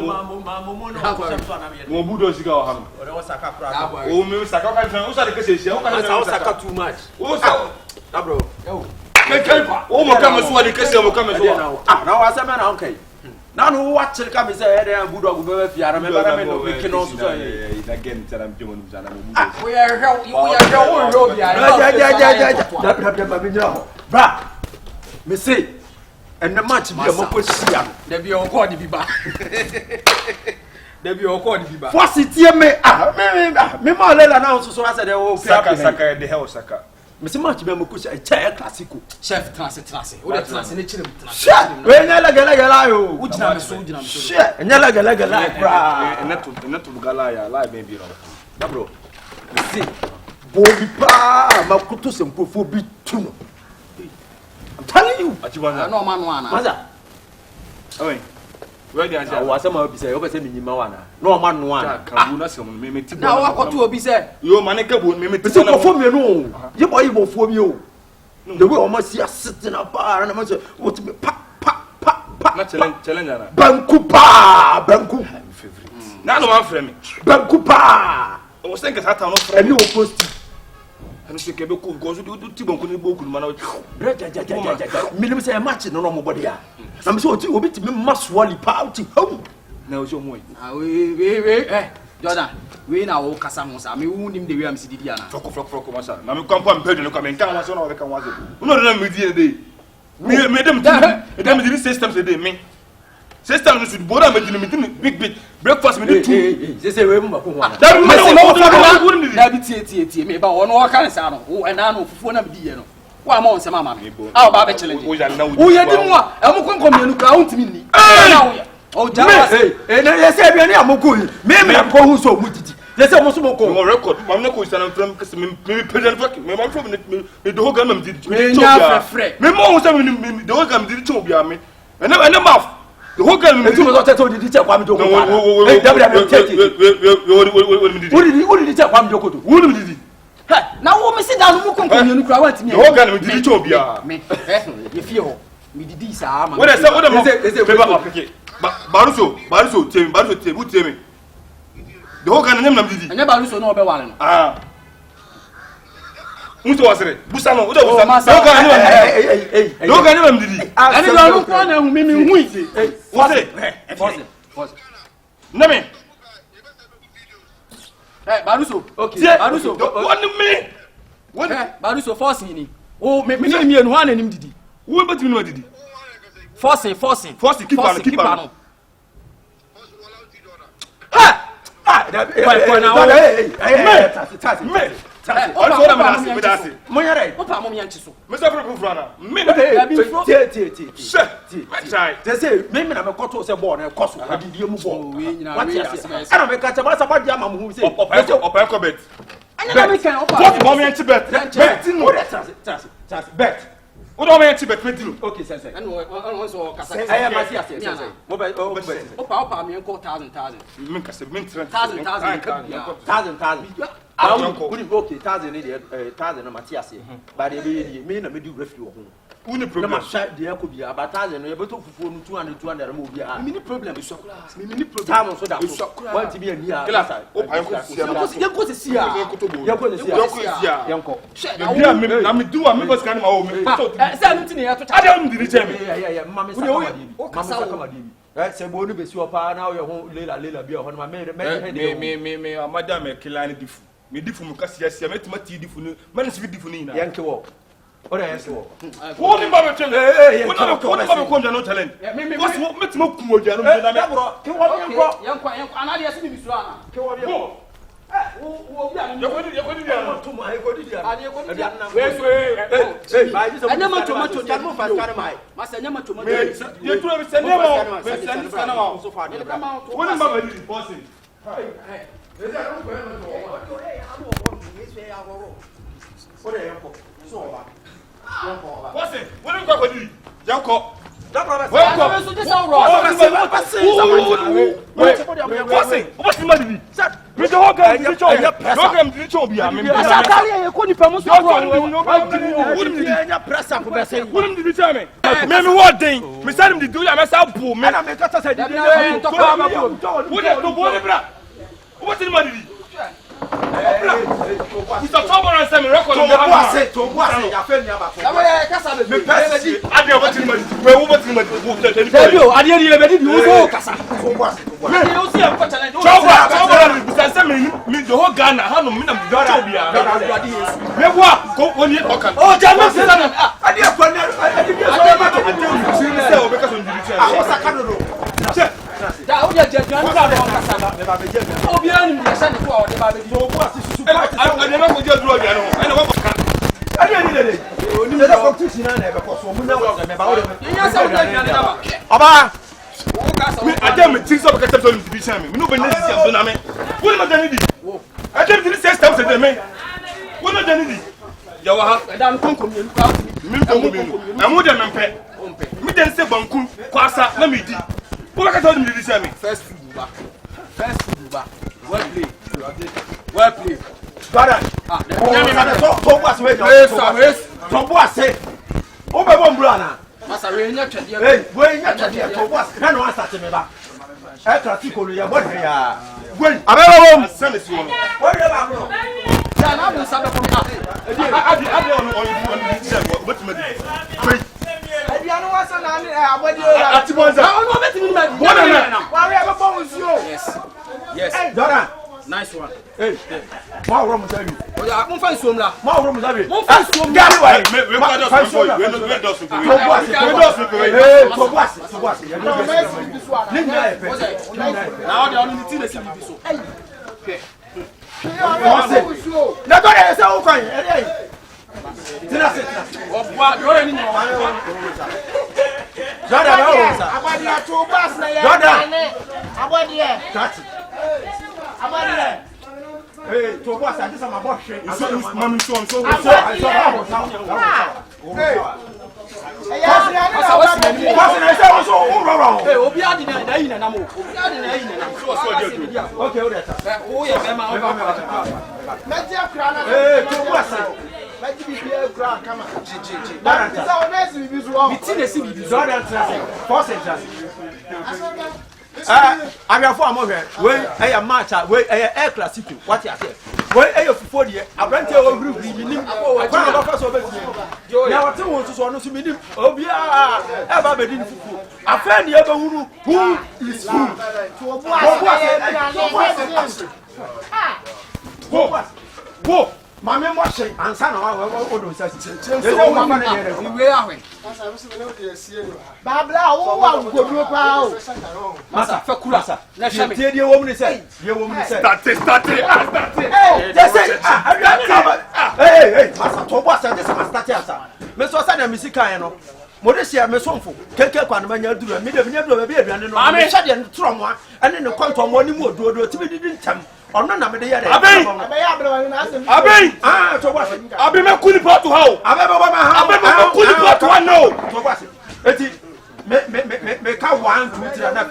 Mobudo Sika or oh, me Saka can Saka too much. Oh, bro. Oh, my come as well, the case will come as well. Now, as a man, okay. Now, who watch the come is a head and good dog with you. I remember we can also say again, tell them Jim. We are Bra, me say, and the match be a Mokusia. There be a call be back. There be a call be back. What's it here, me? Me more announce so I said, oh, Saka, the hell, Saka. Mr. Match be a Mokusia, a chair classical. Chef classic. What a class in the children. Shut! When Nalaga, which I'm a soldier. Shut! And Nalaga, and not to Galaya, like maybe. Bro, you see, Bobby Pa, Makutus and Pufu be too. I'm telling you. No man, Mother. Oh, where the answer was some of the over sending Mawana. No man, one. Now, what to be said? Your manaka would mimic the for me. No, you boy will form you. The way almost see us sitting up bar and I must what to be challenge. Bankupa, Banku. Now, no one friend. Bankupa. I was thinking that I'm not a new post. And she can go to Tibon book. Minimum say a match in normal body. I'm so to be must wally pouty home. Now, your way. Jordan, we now Casamos. I mean, wound him the way I'm sitting here. Frock, I'm come and look. I mean, can't was on the can was it. No, me, dear. We made them the systems they me. Systems should borrow me big breakfast with the two. They say, we must go. That me about one or kind of sound. Oh, and I know for one dear. One more, some mamma. How about the challenge? Oh, you didn't want. I'm going to come and count me. Oh, Java, and I said, I'm going. Maybe I'm going so much. There's almost more record. I'm not going to stand from President. My mom from the dog and did. My mom was the dog and did to me. And the mouth. The whole game is not told you to tell one. What did you tell one? What did you now, we sit down and continue to cry to me. The whole game is Utopia. If you me did this, I'm what I said, Baruso, Tim, the whole game of and Baruso no one. Ah. What was it? Busano, what was it? No, I never did it. I don't want to was it? Name. Hey, Baruso. Okay, Baruso. One minute. What? Baruso forcing. Oh, me and one and him did it. Who but you know did it? Forcing. Keep on. What do I mean to bet with you? Okay, sir. And also, I am a CSA. Mobile, Papa, me call 1,000. I wouldn't go 1,000 Matthias, but they mean a middle refuge. Wouldn't program shot the Akubia, about 1,000, able to phone 200 movie. Mini problem is so class. Mini problem so that want to be a near. I'm do a member's kind of home. I don't do it. Mamma, that's a bonus with your power now. Your whole little beer on my maid. Me, Madame Kilani Diff. Me different Cassia, met my tea different, man's with different Yankee walk. What I ask you? What about talent? What's more cool? What's it? What are you going to do? Janko. What's the matter? Mr. Hogan, you show me. I'm press up for saying, what did you tell me? Maybe what thing? Me said him to do, I must have poor man. I'm a cutter said, what's the money? It's a trouble and some record. I Well played. Yes. Nice one. Hey, more room to you. Oh, yeah, I'm fine, Sumla. More room to you. More fine, Sumla. Hey, to boss, I just am a boss. Mommy, so. I'm your former way, a match, way, a classic. What you say? Way, a 40 year, I went over the minimum. Now, I don't want to swallow to me. Oh, yeah, ever been fool. I found the other who is fool. Go. My man was saying, and son of our own says, Babla, oh, Massa, Fakulasa. Let's hear your woman say, your woman said, that's it. Hey, Massa, Tobas, and this is my status. Mr. Sana Missicano. Modestia, Mesonfo, Keke, Quanamania, do a medium of a baby, and I'm shut and trauma, and then the quantum one more do a timid time. On none of the other. I've been a good part to how. I've been good part to one. No, make out 1, 2, 3, and that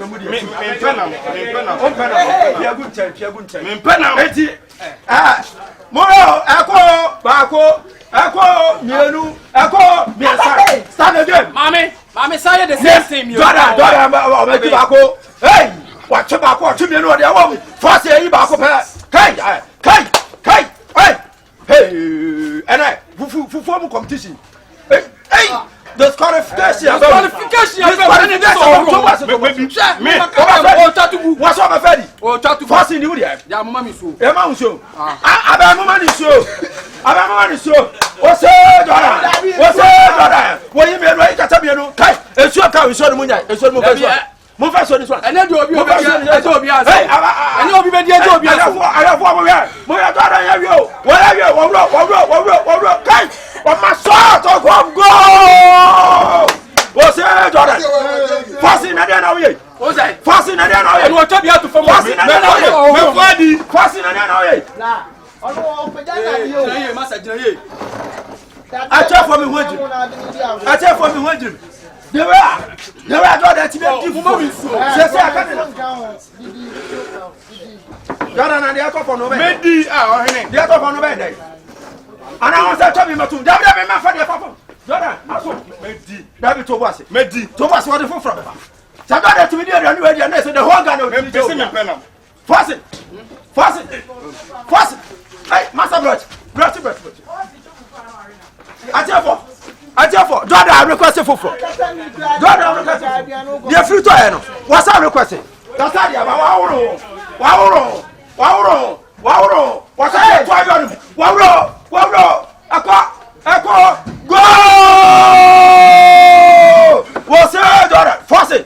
Echo, Mielu, Echo, Miasa. Stand again. Mommy, say the same thing. Hey, what tobacco to me? No, they won't force you back up. Hey, and I, who form competition. Hey, the qualification. What's up, Freddy? Or talk to Fossy New Year. Mamma, so. I'm so. What's up, what you mean, right? It's your car, it's your money, it's your mobile. Move us on this one. And then you'll be over here. And you'll be ready to be. I have one here. Whatever. Kai, on my sword, go. What's it, Jordan? Fasting again, are we? What's that? Fasting again, are we? And what you have to form? Fasting again, are we? Fasting again, are we? I tell for me, would you? There are that to make you for me. Jordan and the other for no Medi ah ohene. The other for no bed. And I was telling me to David my father papa. Jordan, Medi. David Thomas. Medi. Thomas what the from. Sagada to me the new and so the whole gun of me. Force it. Hey, Master Brother. I therefore, Jordan, I request for. Jordan, I request. The future, what's I requesting? That's how you wow. What's I try? Wow. Echo, go! What's it, Jordan? Force it.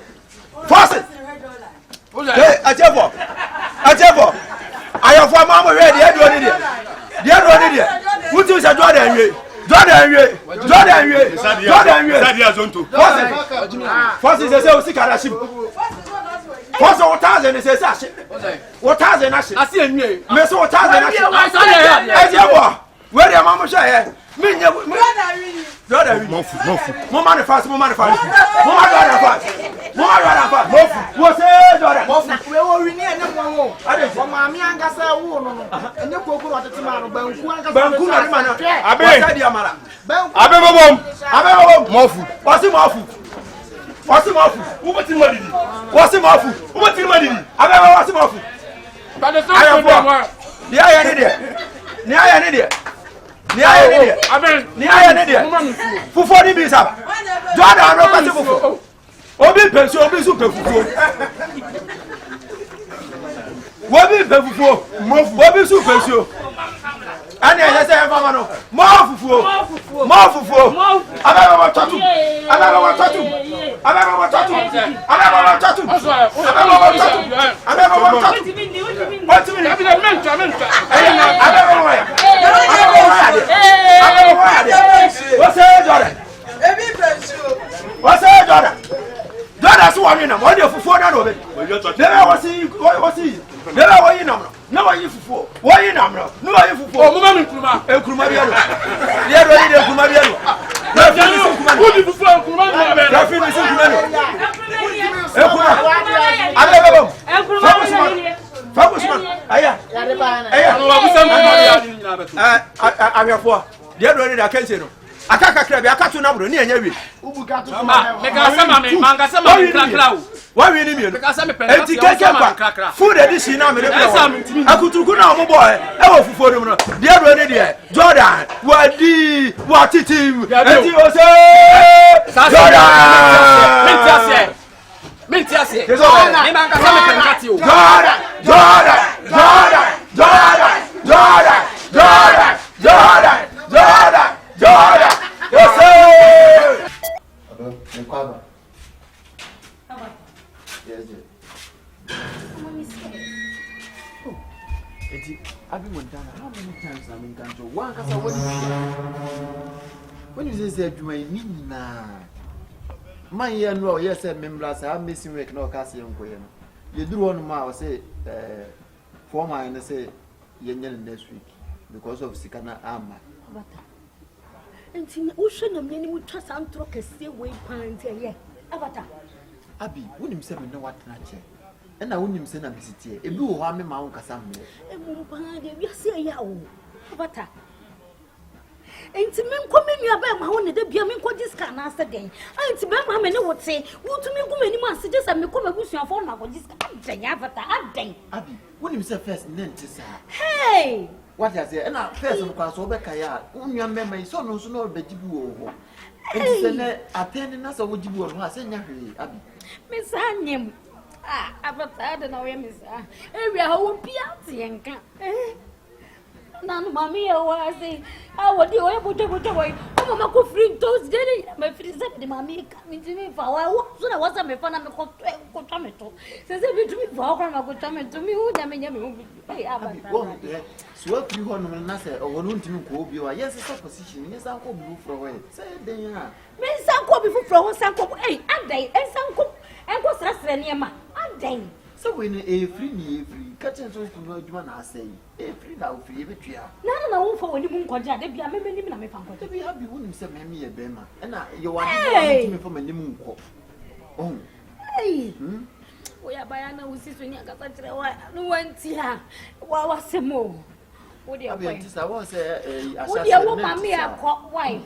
Hey, I therefore. I have one mama ready. I do it. What is a Jordan? Jordan, First is a sick. First, what thousand is a sash. What thousand? I see a new. Miss what thousand? I said, where your mama say? Jordan, more money fast. What's it, Jordan? We were in here, no. I didn't want my young Gassa, and you go at the man of Bankuna. What's him off? What's him money? But the food edition now, I could do now, boy. I for them. Dear Ready, Jordan, what it is? How many times I'm in control? One because when you say you may mean my year no, yes, members are missing work no Cassian. You do one more say, for my and say, Yen next week because of Sikana Ama. And in ocean of many would trust and talk a stay away pint here. Avatar. Abby, wouldn't himself know what not yet. And I wouldn't send a visit here. If you harm me, my own Cassandra. And Mumpana, you say, Yao. Avatar. And to men coming your bed, my own, the Biamin called this can answer day. And to Bama, I would say, what to me, go many months, just and me come and wish your phone about this Avatar. Abby, wouldn't himself first and then to say, hey, what I say, and I first of course, over Kaya, only a member is so no sooner Bejibu. And attending us over Jibu, who has sent Abby. Miss Hanyam. Avatar, the no Miss. We are all piazzi None, Mammy, I say, I would do able to away. Oh, Mamma could free those daily. My friends said, the mammy coming to me for a while. So I was a fun of a tomato. Says every to me for a good tomato to me, who damn me. Swap you on Nasa or one to go be a yes, opposition. Yes, I'll go blue for away. Say they are. Miss Uncle before flowers, Uncle, and they, and Uncle, and what's that near my day. So when a free catching so to know you I say, a free now free every tree. No, for when you won't conjure, they be a member of my family. To be happy, wouldn't say me a bema, and you are me from a new. Oh, hey, We are bayana we see when you got no one tia. What was the more? What do you want? I was what do you want me a cop why?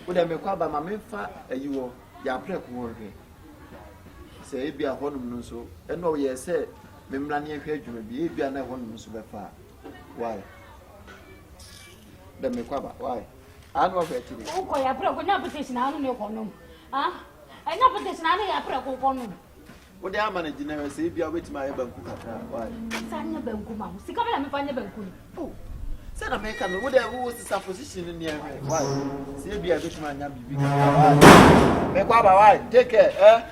Would I make up my fa you ya prep working? Say be a honeymoon so, and no, yes, say, Memlania Hedge will be a honeymoon so far. Why? The make up, why? I know where to be. Oh, I broke no position. I don't know. Ah, I know position. I broke one. What the man dinner say be away to my banku. Why? Sanya Bankuma. See, come and find the Banku. Oh, said American, what there was a position in the area. Why? See, be a bit man. Make up, why? Take care, eh?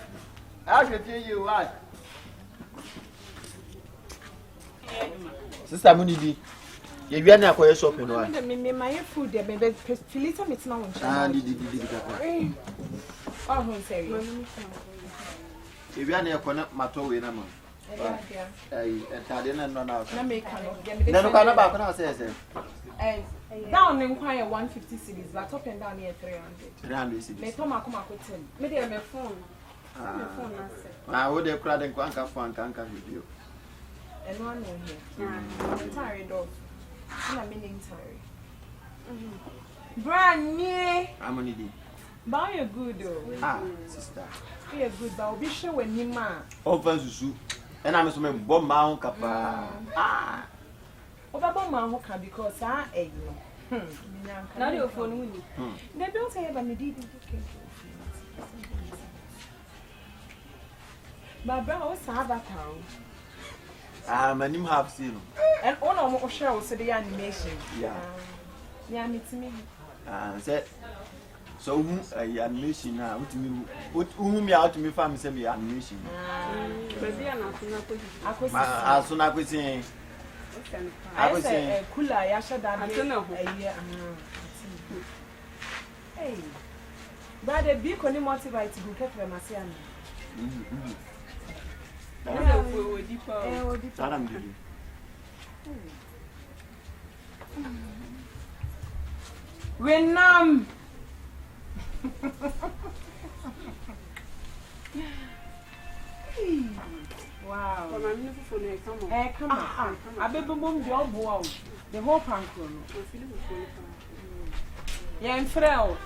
I should tell you why. Sister Munidi. You are not going to shop in one. My food, there, baby. Philippa, it's now. Ah, did. Oh, sorry. If you are near Connect Mato in a month, I didn't know now. Never got about now, says down inquire 150 cities, but up and down here 300. 300 cities. May Tom come up with 10. Maybe I'm a phone. I would have cried and quanka for canker with you. And one here. I'm tired of. I'm meaning tired. Brand new. I'm only did. Buy a good ah, sister. Be a good, but I'll be sure when you man. Over Zuzu. And I'm a bomb mount capa. Ah. Over bomb mount because I ain't no. Now you're phone. They don't say about me, didn't you? My brother was have that town. Ah, my name have seen. And all of my shows the animation. Yeah. Yeah, it's me. Said so, animation now. What me out to me, family, send me animation. I soon I could say, I say, cooler, I shall that. Hey, but the big only motivate to get them as young. Renam. Wow. Come on. I be boom job wow. The whole pancro. Yeah, I'm frail.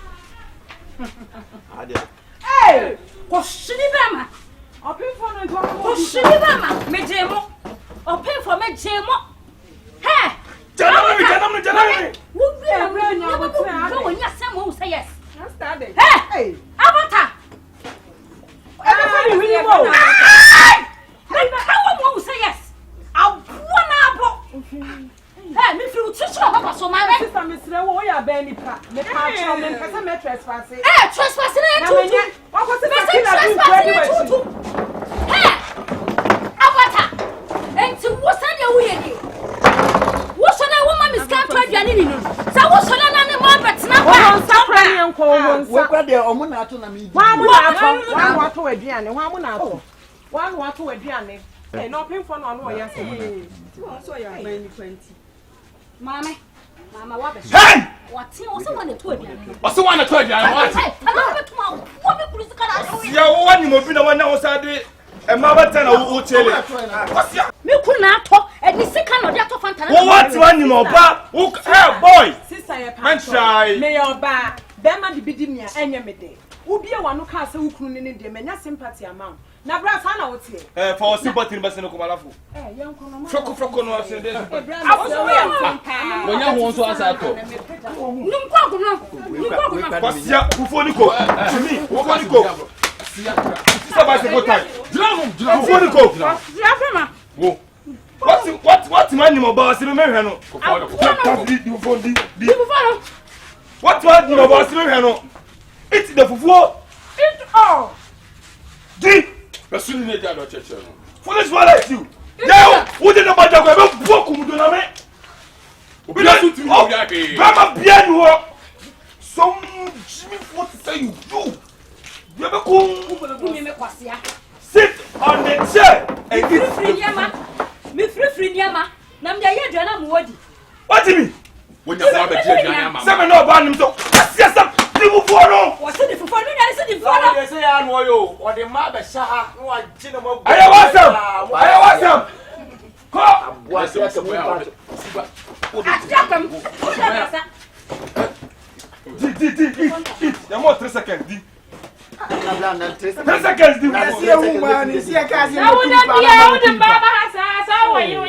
Hey! Koshibama. Open for no go. Koshibama. Me jemo. Open for me jemo. Hey! Janami. Who be a brand new one? When you say yes. Started. Hey! Avatar! Everybody really know. How won't say yes? I'll one. Hey, me feel too sure. So my sister, Mr. Woya Benny Pat. Me patch me person me trespassing. Hey, trespassing too. What was it? Trespassing too. Hey! Avatar! And to what's that way? What's that woman is can't try to so what's that animal but now? What are the Omunato na me? One want to Adrian, one Munato. One want to Adrian. And not paying for no one yesterday. So you're 20. Mamma, what is Hey! What's someone that told you? What's the one that told you? Yeah, one more been a 1 hour Saturday. And Mama Tana will tell you. Me could not talk and the second of that Fantana. What one more bar? Hey, boy! Sister, I'm shy. May your back. Them and the bidding any day. Who be a one who can't say who couldn't in the many sympathy amount. Now, brass, I know what's here. For sympathy in Bassino Comalafu. Young Frocco no, I said, when you want to answer, to me, what go? What man you about Simeno? What man you about Simeno? It's the fufu. It's all. D. But soon you need to church. Foolish one like you. Now, who did about the book who do not make? Grandma Piano. Some what to say you do. You ever come? Sit on the chair and get free Yama. Me free Yama. Namja Jana Modi. What do you mean? When you're not a Yama, 7 no ban him so. Yes, the Buffalo. What's the for no there is the for. They say I know you or the mother shaha no I jinamo. I want some. Come. What's the The more 3 seconds. 3 seconds. See a woman, you see a cousin. I wouldn't be out in Baba has how are you?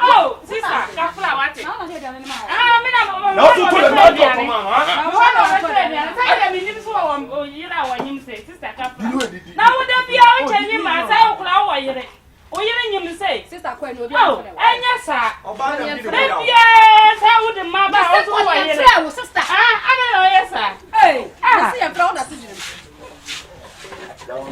Oh, sister, Kafla, oh, you didn't say, Sister Queen, oh, and yes, sir. Yes, I wouldn't, Mamma, also, sister. I don't know, yes, sir. Hey, I see a crowd of I'm